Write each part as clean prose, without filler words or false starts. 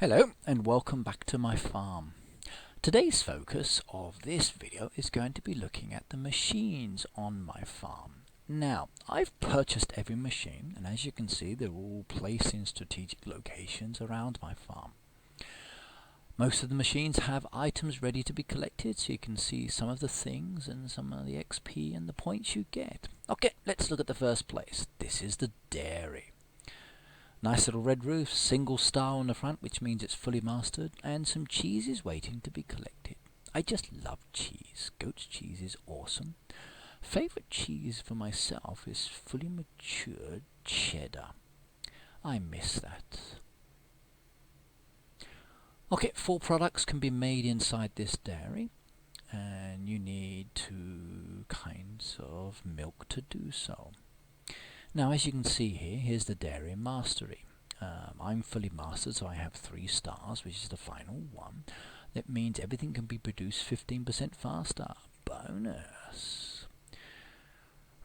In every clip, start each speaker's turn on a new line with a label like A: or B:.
A: Hello and welcome back to my farm. Today's focus of this video is going to be looking at the machines on my farm. Now, I've purchased every machine, and as you can see they're all placed in strategic locations around my farm. Most of the machines have items ready to be collected, so you can see some of the things and some of the XP and the points you get. Okay, let's look at the first place. This is the dairy. Nice little red roof, single star on the front, which means it's fully mastered, and some cheeses waiting to be collected. I just love cheese. Goat's cheese is awesome. Favorite cheese for myself is fully matured cheddar. I miss that. Okay, 4 products can be made inside this dairy, and you need 2 kinds of milk to do so. Now, as you can see here, here's the dairy mastery. I'm fully mastered, so I have 3 stars, which is the final one. That means everything can be produced 15% faster. Bonus!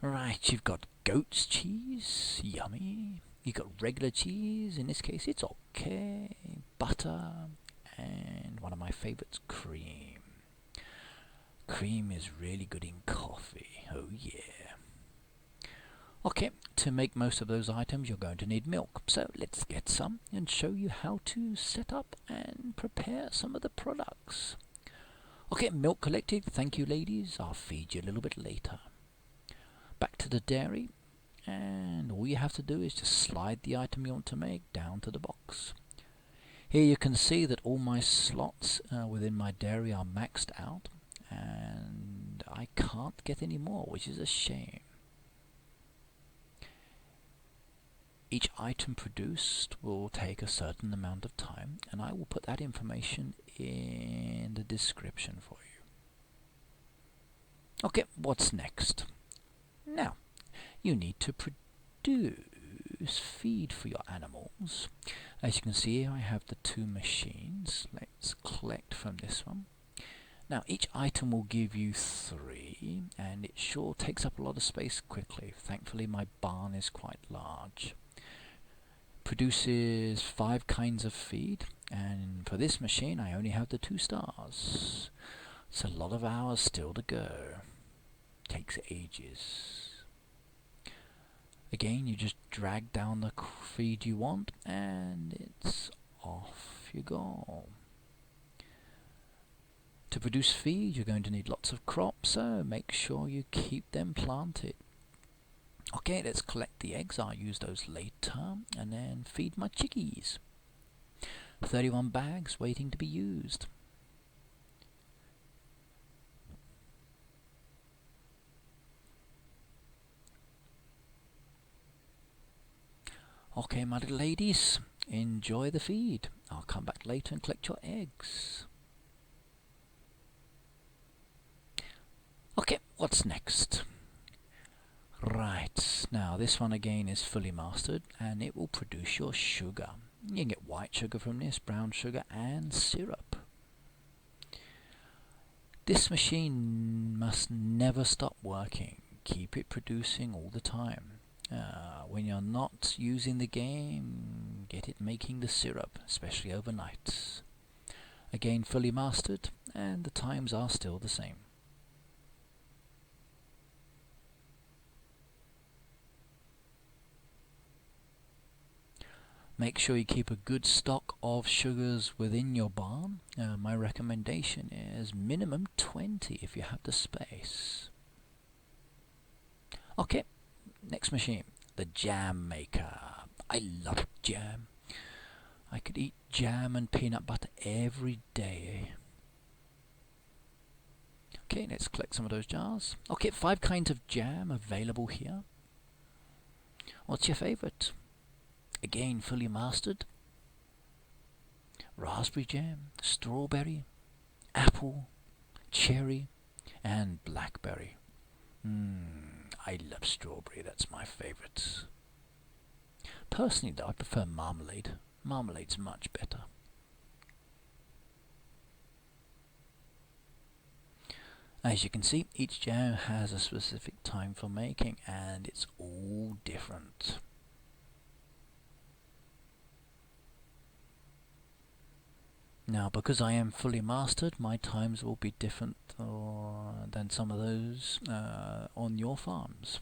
A: Right, you've got goat's cheese, yummy. You've got regular cheese, in this case it's okay. Butter, and one of my favorites, cream. Cream is really good in coffee, oh yeah. Okay, to make most of those items you're going to need milk, so let's get some and show you how to set up and prepare some of the products. Okay, milk collected, thank you ladies, I'll feed you a little bit later. Back to the dairy, and all you have to do is just slide the item you want to make down to the box. Here you can see that all my slots within my dairy are maxed out, and I can't get any more, which is a shame. Each item produced will take a certain amount of time, and I will put that information in the description for you. Okay, what's next? Now, you need to produce feed for your animals. As you can see here, I have the 2 machines. Let's collect from this one. Now, each item will give you 3, and it sure takes up a lot of space quickly. Thankfully, my barn is quite large. Produces 5 kinds of feed, and for this machine I only have the 2 stars. It's a lot of hours still to go. Takes ages. Again, you just drag down the feed you want and it's off you go. To produce feed you're going to need lots of crops, so make sure you keep them planted. Okay, let's collect the eggs, I'll use those later, and then feed my chickies. 31 bags waiting to be used. Okay, my little ladies, enjoy the feed. I'll come back later and collect your eggs. Okay, what's next? Right, now this one again is fully mastered and it will produce your sugar. You can get white sugar from this, brown sugar and syrup. This machine must never stop working. Keep it producing all the time. When you're not using the game, get it making the syrup, especially overnight. Again fully mastered and the times are still the same. Make sure you keep a good stock of sugars within your barn. My recommendation is minimum 20 if you have the space. Okay, next machine, the jam maker. I love jam. I could eat jam and peanut butter every day. Okay, let's collect some of those jars. Okay, 5 kinds of jam available here. What's your favorite? Again fully mastered. Raspberry jam, strawberry, apple, cherry and blackberry. I love strawberry, that's my favourite. Personally though, I prefer marmalade. Marmalade's much better. As you can see, each jam has a specific time for making and it's all different. Now, because I am fully mastered, my times will be different than some of those on your farms.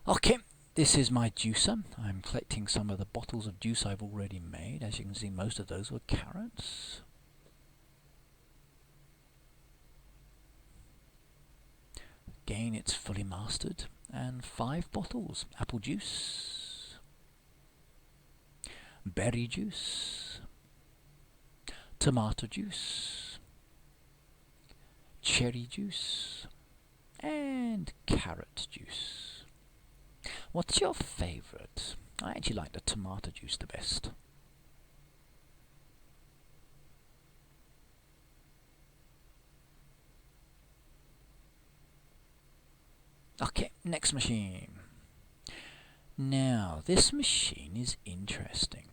A: Okay, this is my juicer. I'm collecting some of the bottles of juice I've already made. As you can see, most of those were carrots. Again, it's fully mastered. And 5 bottles. Apple juice, berry juice, tomato juice, cherry juice, and carrot juice. What's your favourite? I actually like the tomato juice the best. Okay, next machine. Now, this machine is interesting.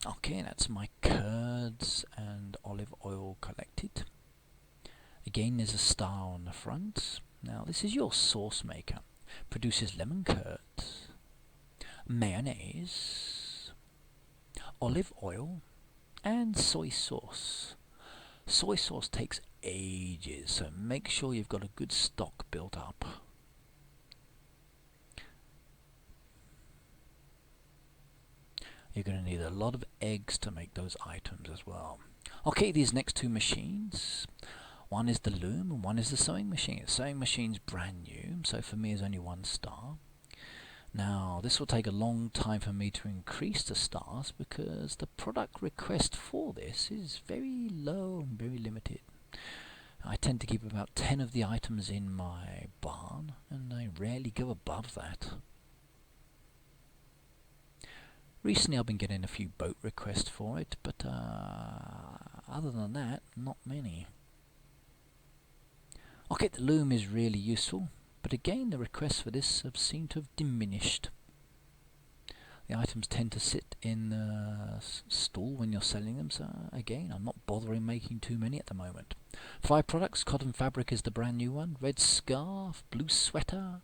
A: Okay, that's my curds and olive oil collected. Again, there's a star on the front. Now, this is your sauce maker. Produces lemon curds, mayonnaise, olive oil, and soy sauce. Soy sauce takes ages, so make sure you've got a good stock built up. You're going to need a lot of eggs to make those items as well. Okay, these next 2 machines. One is the loom and one is the sewing machine. The sewing machine's brand new, so for me is only 1 star. Now, this will take a long time for me to increase the stars because the product request for this is very low and very limited. I tend to keep about 10 of the items in my barn, and I rarely go above that. Recently I've been getting a few boat requests for it, but other than that, not many. Okay, the loom is really useful, but again the requests for this have seemed to have diminished. The items tend to sit in the stall when you're selling them, so again I'm not bothering making too many at the moment. 5 products. Cotton fabric is the brand new one. Red scarf, blue sweater,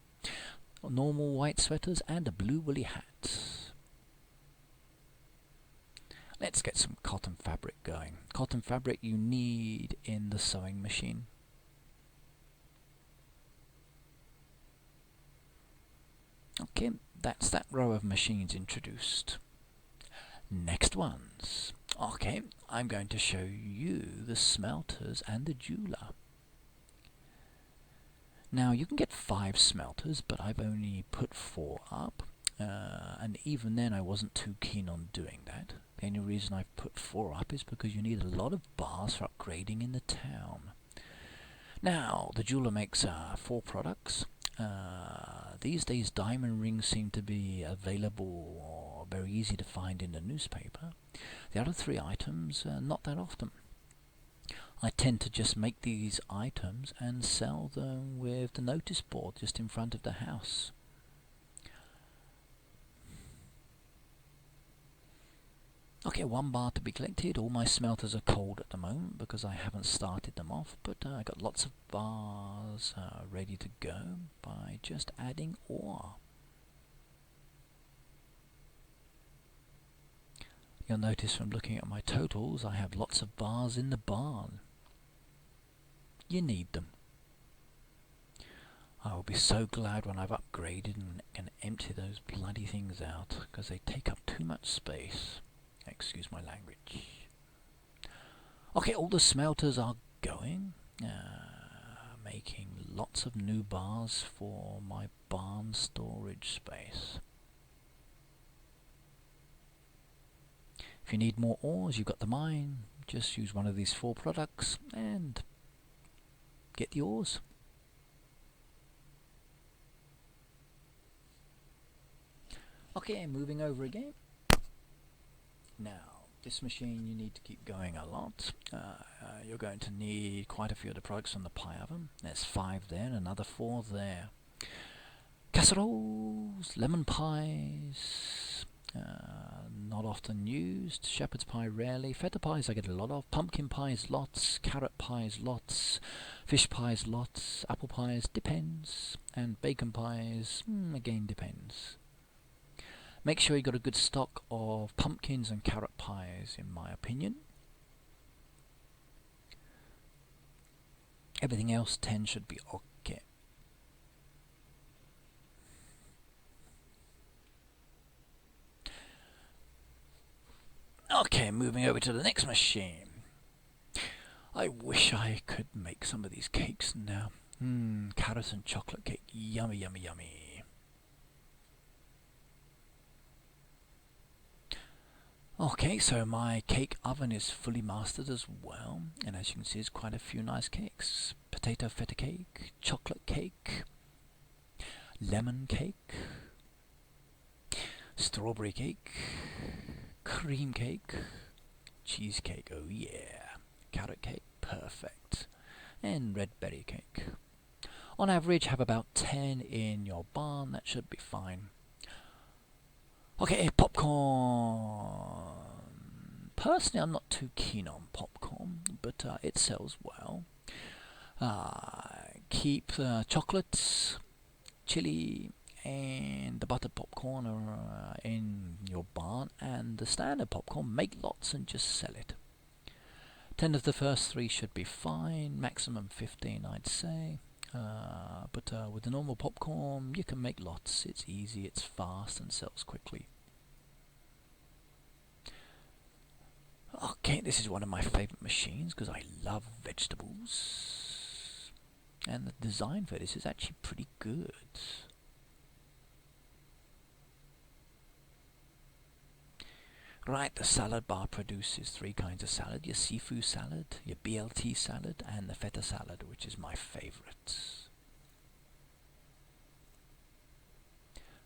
A: normal white sweaters, and a blue woolly hat. Let's get some cotton fabric going. Cotton fabric you need in the sewing machine. Okay, that's that row of machines introduced. Next ones. Okay, I'm going to show you the smelters and the jeweler. Now you can get 5 smelters, but I've only put 4 up, and even then I wasn't too keen on doing that. The only reason I've put 4 up is because you need a lot of bars for upgrading in the town. Now, the jeweler makes 4 products. These days diamond rings seem to be available or very easy to find in the newspaper. The other 3 items, not that often. I tend to just make these items and sell them with the notice board just in front of the house. Okay, 1 bar to be collected. All my smelters are cold at the moment because I haven't started them off, but I got lots of bars ready to go by just adding ore. You'll notice from looking at my totals I have lots of bars in the barn. You need them. I will be so glad when I've upgraded and can empty those bloody things out because they take up too much space. Excuse my language. Okay, all the smelters are going, making lots of new bars for my barn storage space. If you need more ores, you've got the mine. Just use one of these 4 products and get the ores. Okay, moving over again. Now, this machine you need to keep going a lot. You're going to need quite a few of the products from the pie oven. There's 5 there and another 4 there. Casseroles, lemon pies, not often used. Shepherd's pie rarely. Feta pies I get a lot of. Pumpkin pies lots. Carrot pies lots. Fish pies lots. Apple pies depends. And bacon pies again depends. Make sure you got a good stock of pumpkins and carrot pies, in my opinion. Everything else 10 should be okay. Okay, moving over to the next machine. I wish I could make some of these cakes now. Carrot and chocolate cake. Yummy, yummy, yummy. Okay, so my cake oven is fully mastered as well. And as you can see, there's quite a few nice cakes. Potato feta cake, chocolate cake, lemon cake, strawberry cake, cream cake, cheesecake, oh yeah, carrot cake, perfect, and red berry cake. On average, have about 10 in your barn, that should be fine. Okay, popcorn. Personally, I'm not too keen on popcorn, but it sells well. Keep chocolates, chili, and the buttered popcorn are in your barn, and the standard popcorn, make lots and just sell it. 10 of the first 3 should be fine, maximum 15 I'd say. But with the normal popcorn, you can make lots. It's easy, it's fast, and sells quickly. Okay, this is one of my favourite machines because I love vegetables. And the design for this is actually pretty good. Right, the salad bar produces 3 kinds of salad. Your seafood salad, your BLT salad, and the feta salad, which is my favourite.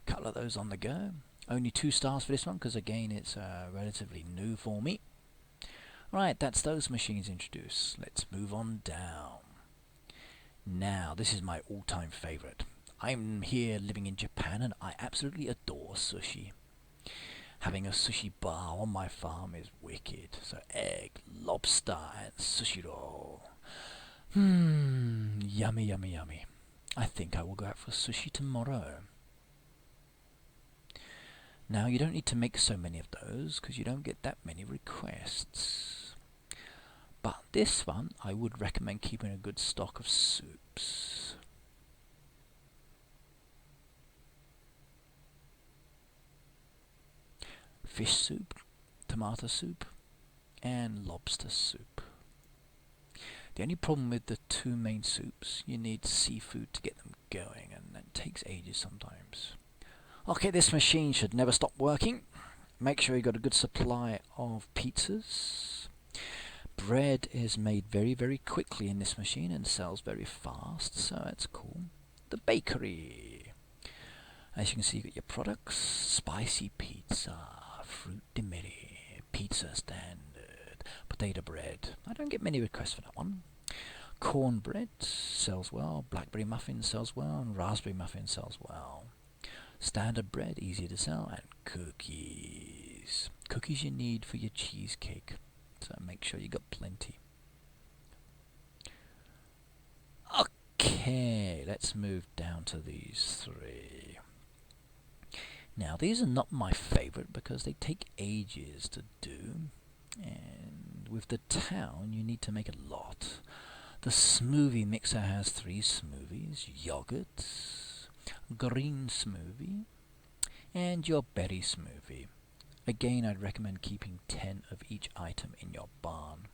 A: Couple of those on the go. Only 2 stars for this one because again it's relatively new for me. Right, that's those machines introduced. Let's move on down. Now, this is my all-time favourite. I'm here living in Japan and I absolutely adore sushi. Having a sushi bar on my farm is wicked. So egg, lobster and sushi roll. Yummy, yummy, yummy. I think I will go out for sushi tomorrow. Now you don't need to make so many of those because you don't get that many requests. But this one I would recommend keeping a good stock of soups. Fish soup, tomato soup, and lobster soup. The only problem with the 2 main soups, you need seafood to get them going, and that takes ages sometimes. Okay, this machine should never stop working. Make sure you got a good supply of pizzas. Bread is made very, very quickly in this machine and sells very fast, so that's cool. The bakery. As you can see, you got your products: spicy pizza, fruit di mare, pizza standard, potato bread. I don't get many requests for that one. Cornbread sells well, blackberry muffin sells well, and raspberry muffin sells well. Standard bread, easy to sell, and cookies. Cookies you need for your cheesecake, so make sure you got plenty. Okay, let's move down to these 3. Now, these are not my favourite because they take ages to do, and with the town you need to make a lot. The smoothie mixer has 3 smoothies: yogurt, green smoothie, and your berry smoothie. Again, I'd recommend keeping 10 of each item in your barn.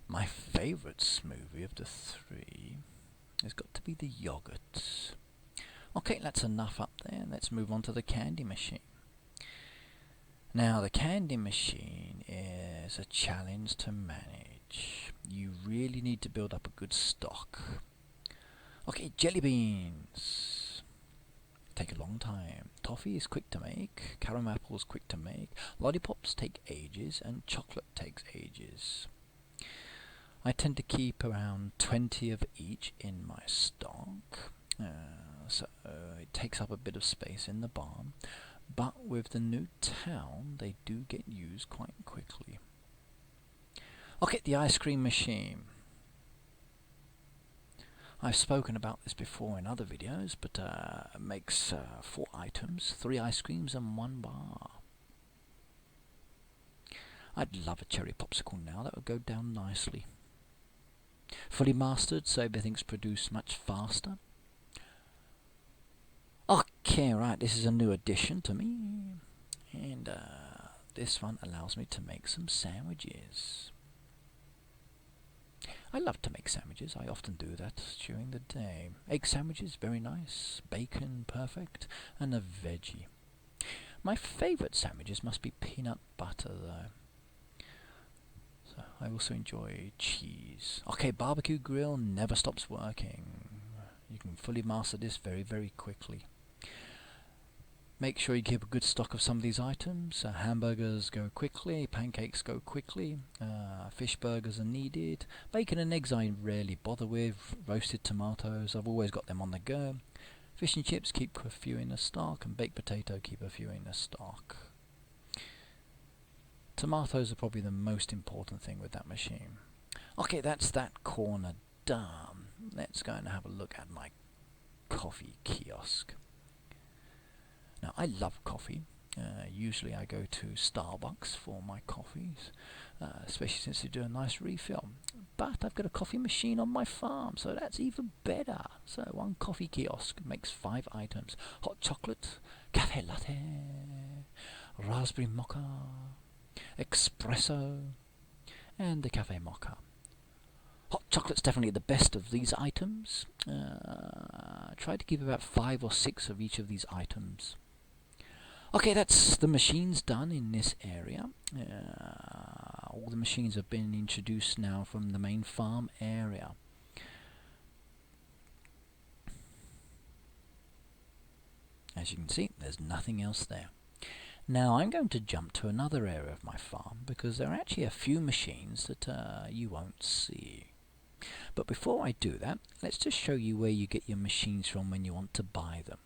A: My favourite smoothie of the 3 has got to be the yogurt. Okay, that's enough up there. Let's move on to the candy machine. Now, the candy machine is a challenge to manage. You really need to build up a good stock. Okay, jelly beans take a long time. Toffee is quick to make. Caramel apple is quick to make. Lollipops take ages, and chocolate takes ages. I tend to keep around 20 of each in my stock, so it takes up a bit of space in the barn. But with the new town, they do get used quite quickly. Okay, the ice cream machine. I've spoken about this before in other videos, but it makes 4 items, 3 ice creams and 1 bar. I'd love a cherry popsicle now, that would go down nicely. Fully mastered, so everything's produced much faster. Okay, right, this is a new addition to me. And this one allows me to make some sandwiches. I love to make sandwiches. I often do that during the day. Egg sandwiches, very nice. Bacon, perfect. And a veggie. My favourite sandwiches must be peanut butter, though. So I also enjoy cheese. Okay, barbecue grill never stops working. You can fully master this very, very quickly. Make sure you keep a good stock of some of these items. Hamburgers go quickly, pancakes go quickly, fish burgers are needed. Bacon and eggs I rarely bother with. Roasted tomatoes, I've always got them on the go. Fish and chips, keep a few in the stock, and baked potato, keep a few in the stock. Tomatoes are probably the most important thing with that machine. Okay, that's that corner done. Let's go and have a look at my coffee kiosk. Now, I love coffee. Usually I go to Starbucks for my coffees, especially since they do a nice refill. But I've got a coffee machine on my farm, so that's even better. So one coffee kiosk makes 5 items. Hot chocolate, cafe latte, raspberry mocha, espresso, and the cafe mocha. Hot chocolate's definitely the best of these items. Try to keep about 5 or 6 of each of these items. Okay, that's the machines done in this area. All the machines have been introduced now from the main farm area. As you can see, there's nothing else there. Now I'm going to jump to another area of my farm because there are actually a few machines that you won't see. But before I do that, let's just show you where you get your machines from when you want to buy them.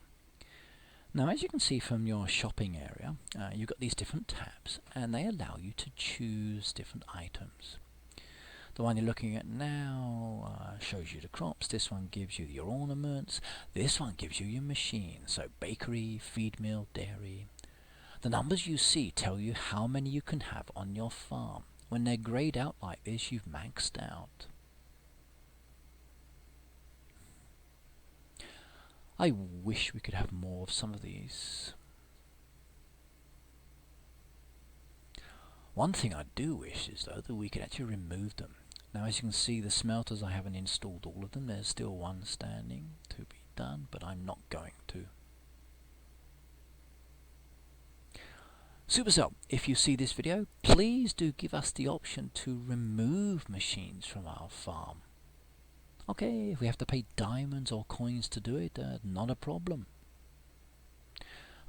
A: Now, as you can see from your shopping area, you've got these different tabs, and they allow you to choose different items. The one you're looking at now shows you the crops. This one gives you your ornaments. This one gives you your machines. So bakery, feed mill, dairy. The numbers you see tell you how many you can have on your farm. When they're grayed out like this, you've maxed out. I wish we could have more of some of these. One thing I do wish is though that we could actually remove them. Now as you can see, the smelters, I haven't installed all of them. There's still one standing to be done, but I'm not going to. Supercell, if you see this video, please do give us the option to remove machines from our farm. Okay, if we have to pay diamonds or coins to do it, not a problem.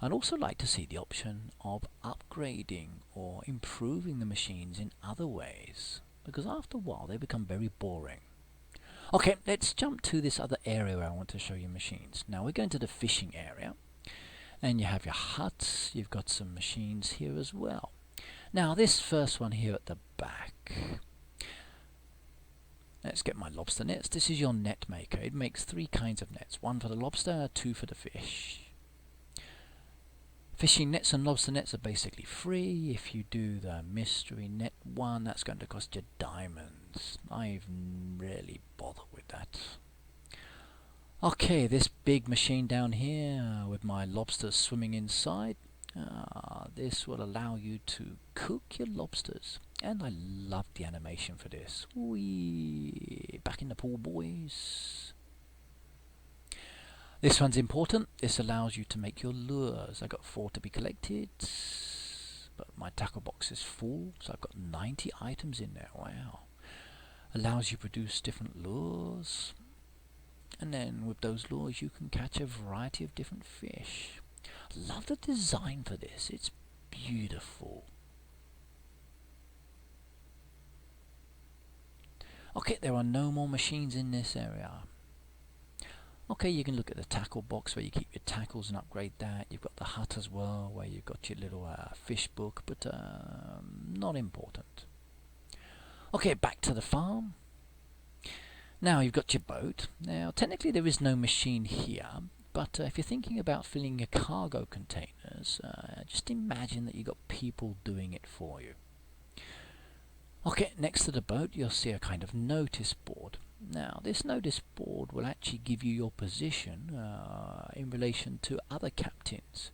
A: I'd also like to see the option of upgrading or improving the machines in other ways, because after a while they become very boring. Okay, let's jump to this other area where I want to show you machines. Now we're going to the fishing area, and you have your huts, you've got some machines here as well. Now this first one here at the back, let's get my lobster nets. This is your net maker. It makes 3 kinds of nets. 1 for the lobster, 2 for the fish. Fishing nets and lobster nets are basically free. If you do the mystery net one, that's going to cost you diamonds. I've rarely bothered with that. Okay, this big machine down here with my lobsters swimming inside. This will allow you to cook your lobsters. And I love the animation for this. Whee! Back in the pool, boys. This one's important. This allows you to make your lures. I've got 4 to be collected, but my tackle box is full, so I've got 90 items in there. Wow. Allows you to produce different lures. And then with those lures you can catch a variety of different fish. Love the design for this. It's beautiful. Okay, there are no more machines in this area. Okay, you can look at the tackle box where you keep your tackles and upgrade that. You've got the hut as well where you've got your little fish book, but not important. Okay, back to the farm. Now you've got your boat. Now technically there is no machine here, but if you're thinking about filling your cargo containers, just imagine that you've got people doing it for you. Okay, next to the boat you'll see a kind of notice board. Now this notice board will actually give you your position in relation to other captains.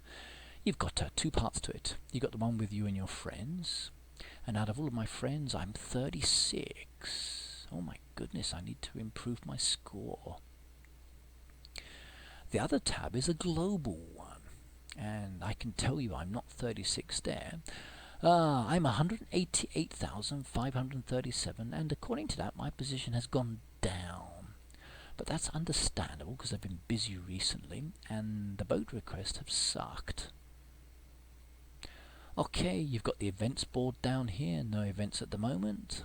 A: You've got two parts to it. You've got the one with you and your friends, and out of all of my friends I'm 36. Oh my goodness, I need to improve my score. The other tab is a global one, and I can tell you I'm not 36 there. I'm 188,537, and according to that my position has gone down. But that's understandable because I've been busy recently and the boat requests have sucked. Okay, you've got the events board down here, no events at the moment.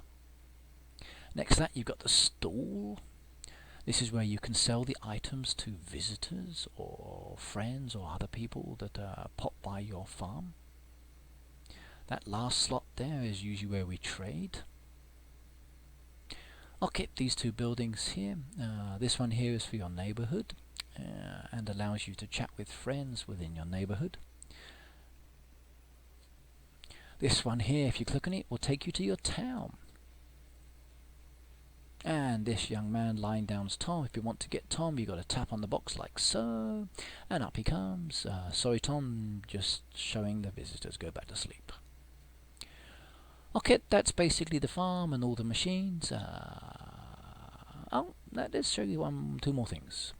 A: Next to that you've got the stall. This is where you can sell the items to visitors or friends or other people that pop by your farm. That last slot there is usually where we trade. Okay, these two buildings here. This one here is for your neighborhood and allows you to chat with friends within your neighborhood. This one here, if you click on it, will take you to your town. And this young man lying down is Tom. If you want to get Tom, you've got to tap on the box like so, and up he comes. Sorry Tom, just showing the visitors go back to sleep. Okay, that's basically the farm and all the machines. Let's show you two more things.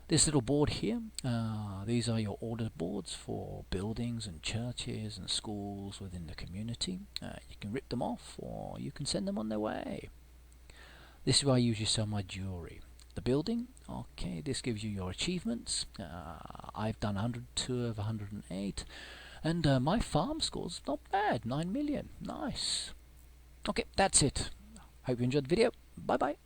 A: This little board here, these are your order boards for buildings and churches and schools within the community. You can rip them off or you can send them on their way. This is where I usually sell my jewelry. The building, okay, this gives you your achievements. I've done 102 of 108. And my farm score's not bad, 9 million. Nice. Okay, that's it. Hope you enjoyed the video. Bye bye.